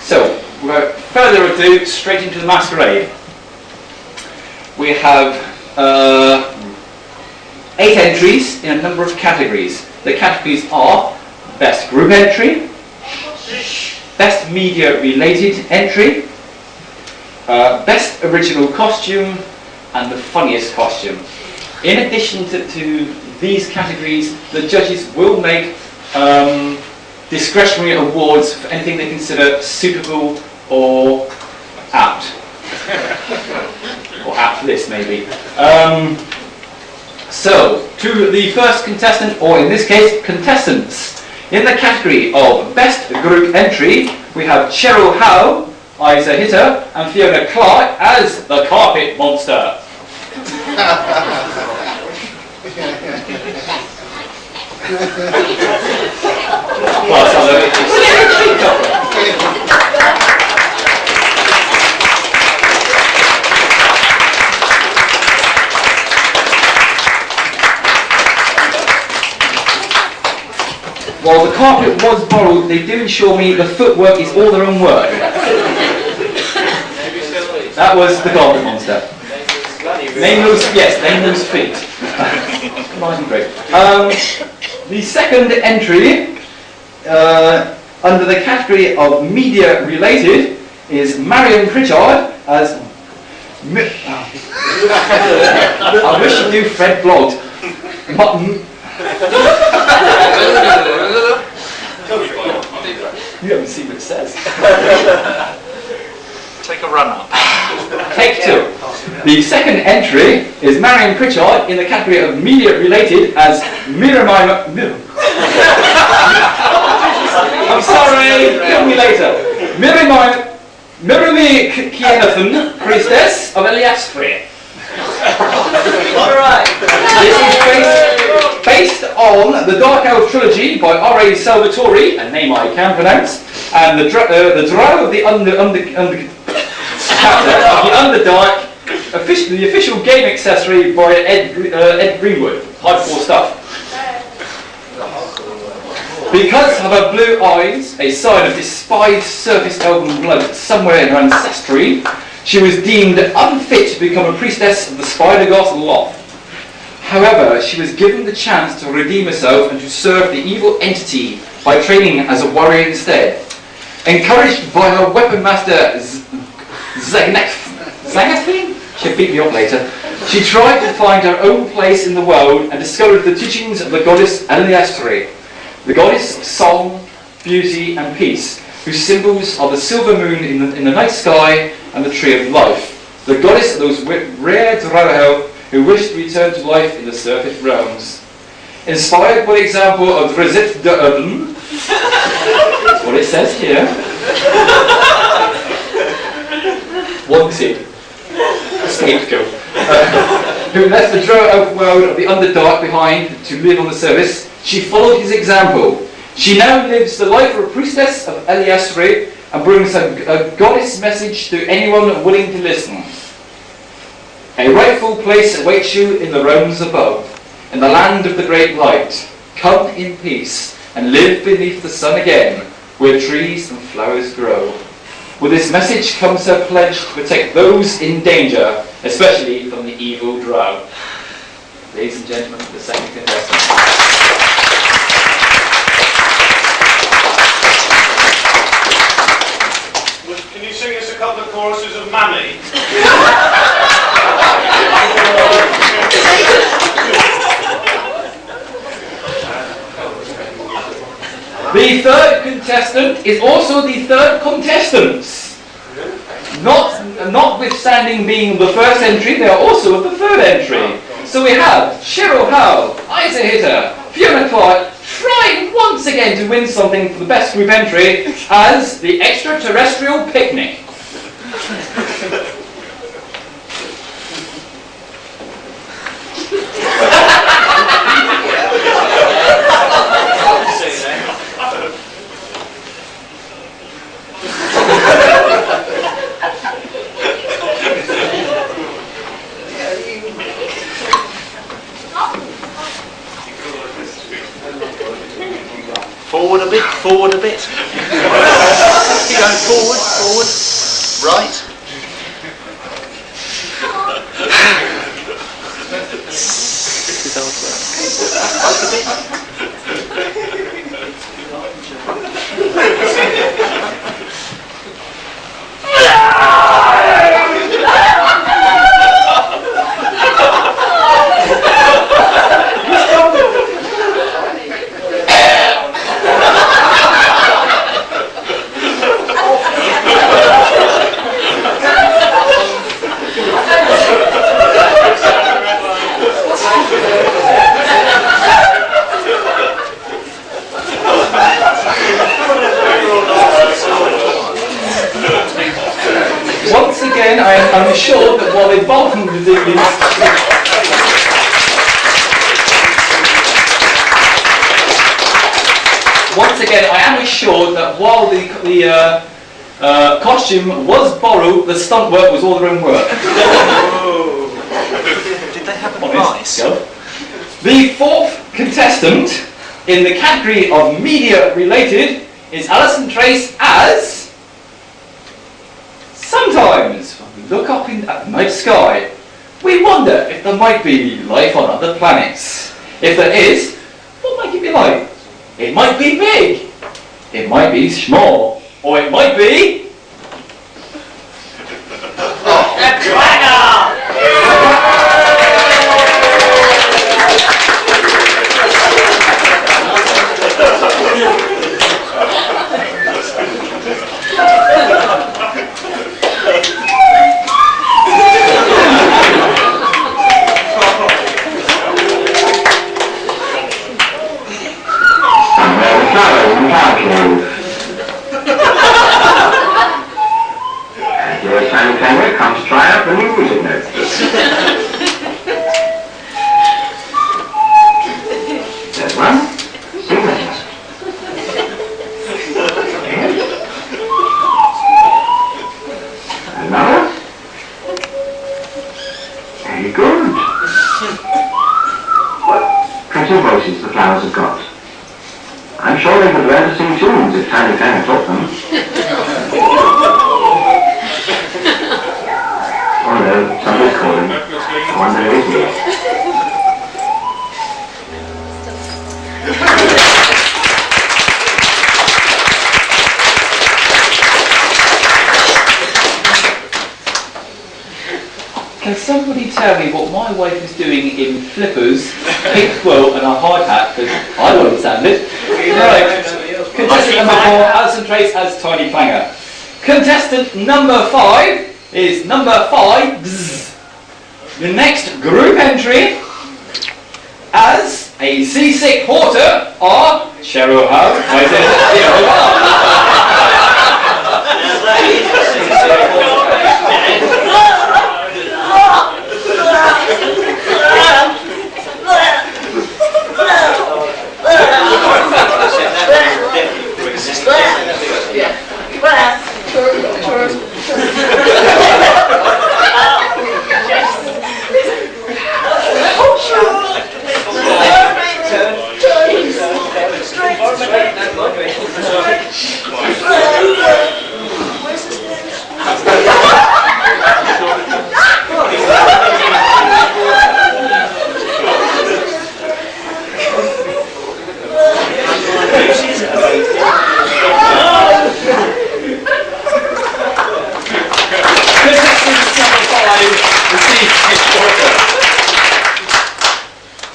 So, without further ado, straight into the Masquerade. We have 8 entries in a number of categories. The categories are Best Group Entry, Best Media Related Entry, Best Original Costume, and the Funniest Costume. In addition to these categories, the judges will make discretionary awards for anything they consider suitable or apt. Or apt for this, maybe. So, to the first contestant, or in this case, contestants. In the category of Best Group Entry, we have Cheryl Howe, Isa Hitter, and Fiona Clark as the Carpet Monster. While the carpet was borrowed, they do ensure me the footwork is all their own work. That was the Carpet Monster. Name those feet. Might be great. The second entry under the category of Media Related is Marion Pritchard as I wish you'd do Fred Bloggs. You haven't seen what it says. Take a run up. Take 2. The second entry is Marion Pritchard in the category of Media Related as Miramai. I'm sorry, tell me later. Mirami Kienathan, priestess of Eliasfrey. Alright. This is based on the Dark Elf trilogy by R.A. Salvatore, a name I can pronounce, and the Drow of the Underdark, the official game accessory by Ed Greenwood. Hardcore stuff. Because of her blue eyes, a sign of despised surface elven blood somewhere in her ancestry, she was deemed unfit to become a priestess of the Spider Goth Loth. However, she was given the chance to redeem herself and to serve the evil entity by training as a warrior instead. Encouraged by her weapon master Zagathine? She'll beat me up later. She tried to find her own place in the world and discovered the teachings of the goddess Eliastre, the goddess of song, beauty, and peace, whose symbols are the silver moon in the night sky and the tree of life, the goddess of those rare Drow who wish to return to life in the surface realms. Inspired by the example of Drizzt de Urban, that's what it says here, wanted, scapegoat, who left the Drow elf world of the Underdark behind to live on the surface, she followed his example. She now lives the life of a priestess of Eliastre and brings a goddess message to anyone willing to listen. A rightful place awaits you in the realms above, in the land of the great light. Come in peace and live beneath the sun again, where trees and flowers grow. With this message comes her pledge to protect those in danger, especially from the evil Drow. Ladies and gentlemen, the second contestant. Can you sing us a couple of choruses of Mammy? The third contestant is also the third contestants. Notwithstanding being the first entry, they are also the third entry. So we have Cheryl Howe, Isa Hitter, Fiona Clark, trying once again to win something for the best group entry as the Extraterrestrial Picnic. Forward a bit. Keep going forward. Right. Once again, I'm assured that while they both Once again, I am assured that while the costume was borrowed, the stunt work was all their own work. Did they have any advice? The fourth contestant in the category of media related is Alison Trace as... Sometimes when we look up at the night sky, we wonder if there might be life on other planets. If there is, what might it be like? It might be big, it might be small, or it might be... A dragon! Comes try out the new music notes. There's one. Sing that. Another. Very good. What pretty voices the flowers have got. I'm sure they could learn to sing tunes if Tiny Tanner taught them. Oh no, somebody's calling. I wonder who it is. Can somebody tell me what my wife is doing in flippers, pink quilt and a hard hat? Because I don't understand it. Right. Contestant number 4, Alison Trace as Tiny Clanger. Contestant number 5 is number 5. Bzz. The next group entry as a seasick porter are Cheryl Howe.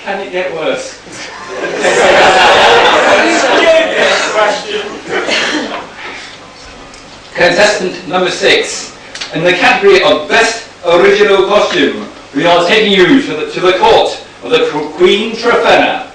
Can it get worse? Contestant number 6. In the category of Best Original Costume, we are taking you to the court of the Queen Trafena.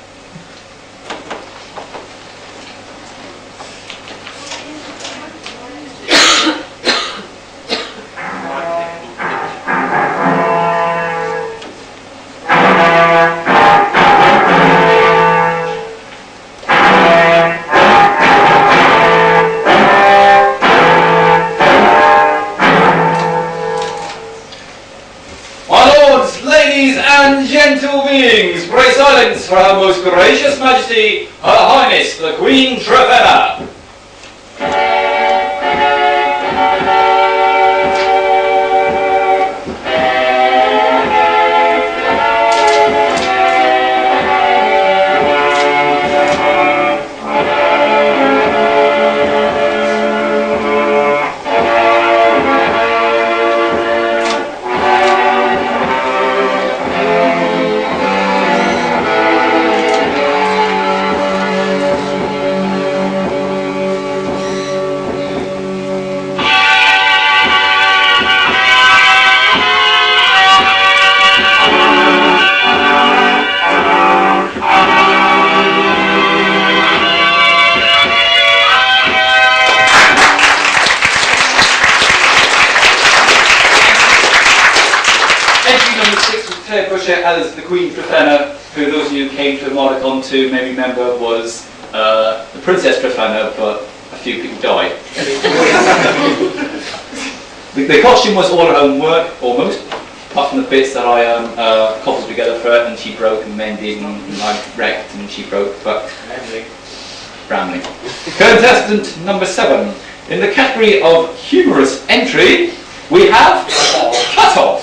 Gentle beings, pray silence for Her Most Gracious Majesty, Her Highness, the Queen Trafena. Dowager as the Queen's Profana, who those of you who came to Armadacon 2 may remember was the Princess Profana, but a few people died. The costume was all her own work, almost, apart from the bits that I cobbled together for her, and she broke and mended, and I wrecked and she broke, but rambling. Contestant number 7. In the category of humorous entry, we have Cut Off.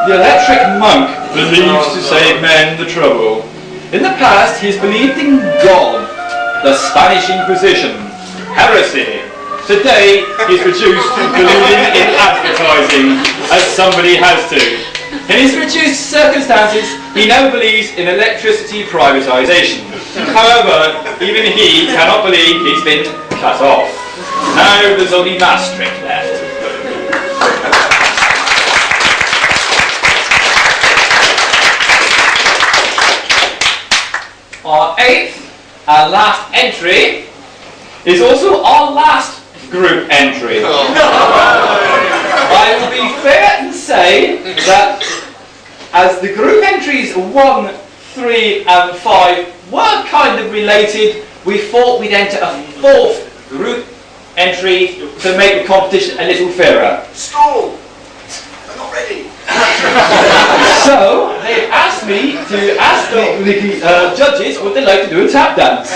The electric monk believes to save men the trouble. In the past, he has believed in God, the Spanish Inquisition, heresy. Today, he's reduced to believing in advertising, as somebody has to. In his reduced circumstances, he now believes in electricity privatisation. However, even he cannot believe he's been cut off. Now there's only Maastricht left. Our 8th and last entry is also our last group entry. I will be fair and say that as the group entries 1, 3 and 5 were kind of related, we thought we'd enter a 4th group entry to make the competition a little fairer. Stall! I'm not ready. So they've asked me to ask the judges would they like to do a tap dance.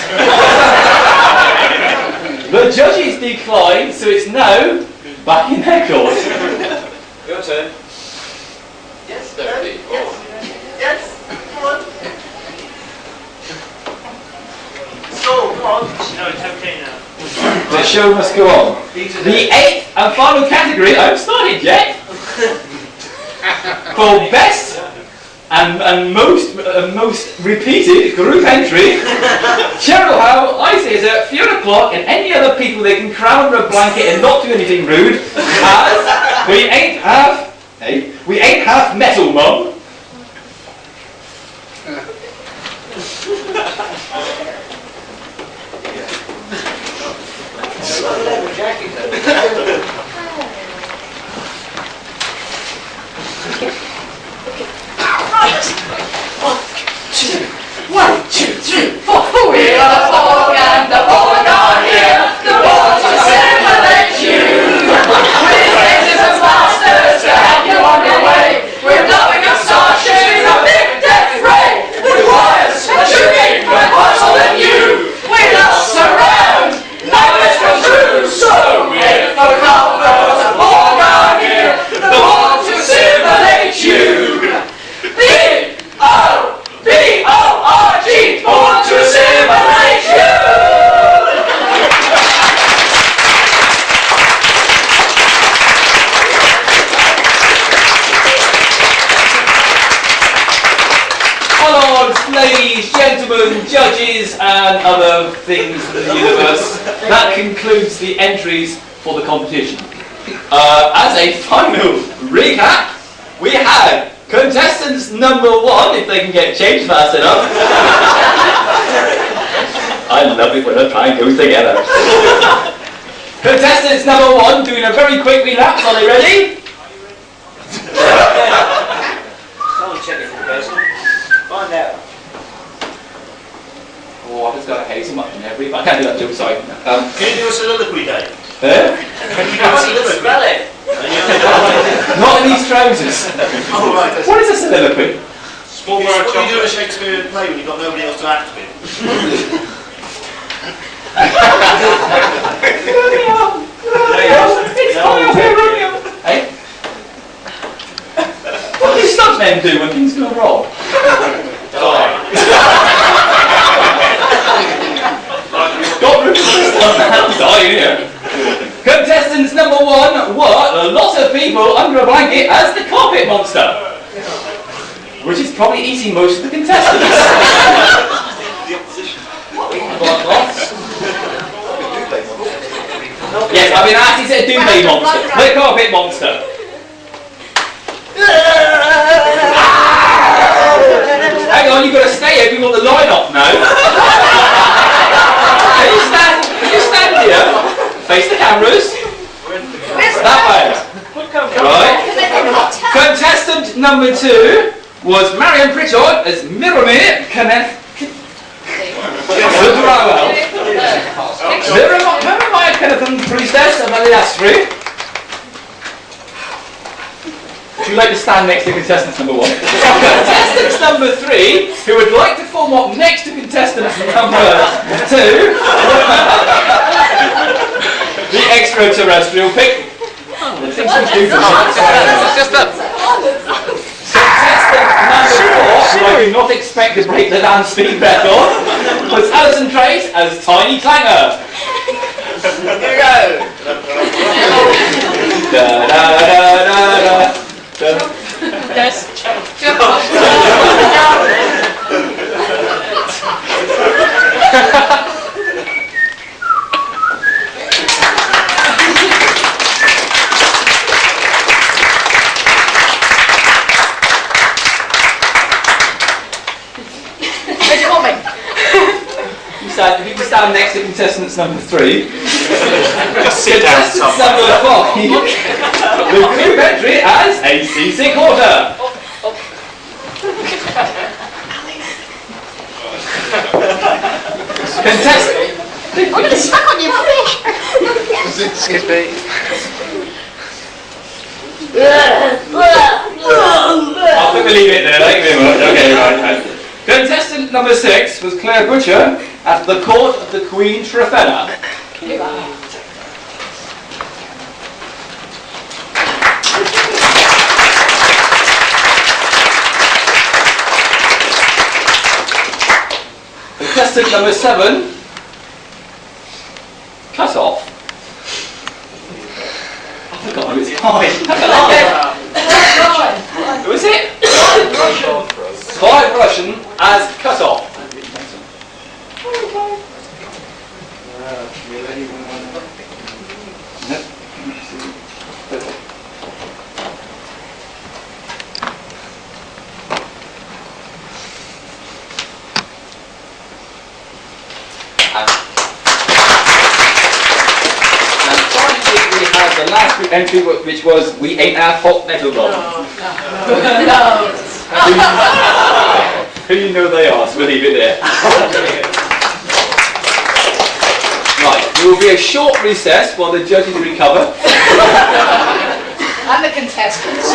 The judges declined, so it's now back in their court. Your turn. Yes, yes, yes, come on. Stall, come on. No, it's okay now. The show must go on. The 8th and final category, I haven't started yet. For best and most repeated group entry, Cheryl Howe, I say, is at Fiona Clark and any other people they can cram under a blanket and not do anything rude, as we ain't half metal, Mum. One, two, three, four. We are the Borg and the Borg are here. The Borg to simulate you. With engines and blasters to help you on your way. We're blowing up starships in a big death ray. With wires and shooting we're faster than you. We lost around, nightmares come true. So if the covers of Borg are here, the Borg to simulate you. B-O-B-O-R-G, born to simulate you! Hello, ladies, gentlemen, judges, and other things in the universe. That concludes the entries for the competition. As a final recap, we had contestants number 1, if they can get changed fast enough. I love it when a plan goes together. Contestants number 1 doing a very quick relapse. Are they ready? Someone check it for person. Find out. Oh, I've just got a hazelnut in every. I can't do that joke, sorry. Can you do a soliloquy, Dave? Eh? Can you do a soliloquy? Spell it. Not in these trousers. Oh, right. What is a soliloquy? Small bar of chocolate. What do you do at a Shakespeare play when you've got nobody else to act with? Hey? What do stuntmen do when things go wrong? Got rid of the stuntman. I'm dying here. Contestants number 1 were a lot of people under a blanket as the carpet monster, which is probably eating most of the contestants. Yes, I've been asked, is it a duvet monster? The carpet monster. Hang on, you've got to stay here if you want the line off now. Can you stand here? Face the cameras. That way. Right. Contestant number 2 was Marion Pritchard as Mirrormere Kenneth. Mirrormere Kenneth and Priestess of Eliastri. Would you like to stand next to contestant number 1? Contestant number 3, who would like to form up next to contestant number 2, the extraterrestrial pick. Contestant number 4, who I do not expect to break the land speed record, was Alison Trace as Tiny Clanger. Here we go. Da da da da da. Yes. Where's your mommy? If you can stand next to contestants number 3. Just sit down Contestants somewhere. number 5. The group entry as ACC Quarter. Contestant. I'm going to suck on your fish. Excuse me. I think we'll leave it there, thank you very much. Okay, right. Contestant number 6 was Claire Butcher at the court of the Queen Trafena. Contestant number 7, Cut Off. I forgot who it's called. Who is it? Five Russian as Cut Off. And finally we had the last group entry, which was We Ain't Our Hot Metal Bomb. Who you know they are, so we'll leave it there. Right, there will be a short recess while the judges recover. And the contestants.